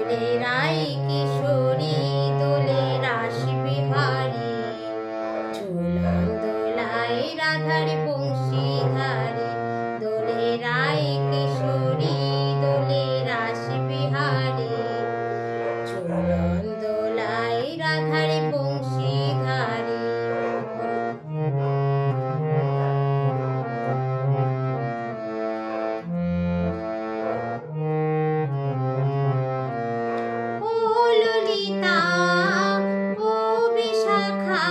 দোলে রাই কিশোরী দোলে রাশি বিহারী ঝুলন দোলায় রাধার বংশীধারী দোলে রাই কিশোরী দোলে রাশি বিহারী ঝুলন দোলায় রাধার বংশীধারী। ললিতা ও বিশাখা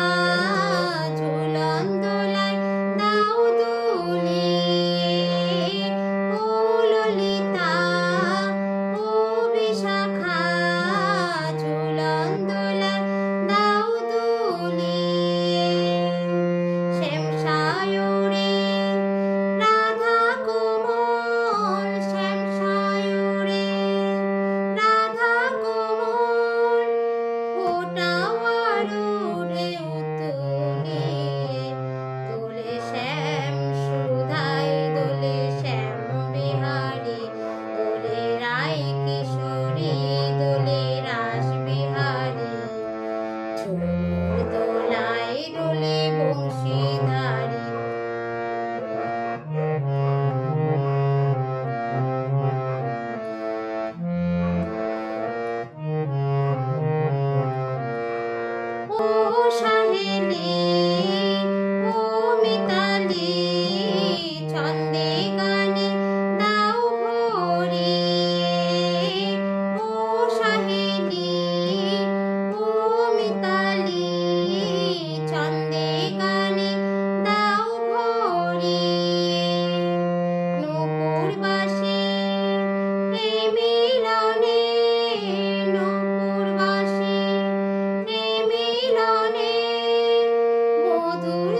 ঝুলন দোলায় দাও দুলিয়ে ও ললিতা ও বিশাখা ঝুলন দোলায় দাও দুলিয়ে শ্যাম সায়রে রাধা কোমল শ্যাম সায়রে রাধা কোমল ফোটাওয়ার ঢেউ তুলিয়ে দোলে শ্যাম সুধাই দোলে শ্যাম বিহারী দোলে রাই কিশোরী দোলে রাস বিহারী ঝুমুর দোলায় দোলে বংশীধারী। ও সাহেলি ও মিতালি ছন্দে গানে দাও ভরিয়ে ও সাহেলি ও মিতালি ছন্দে গানে দাও ভরিয়ে নূপুরবাসী এই মিলনে নূপুরবাসী এই মিলনে মধুর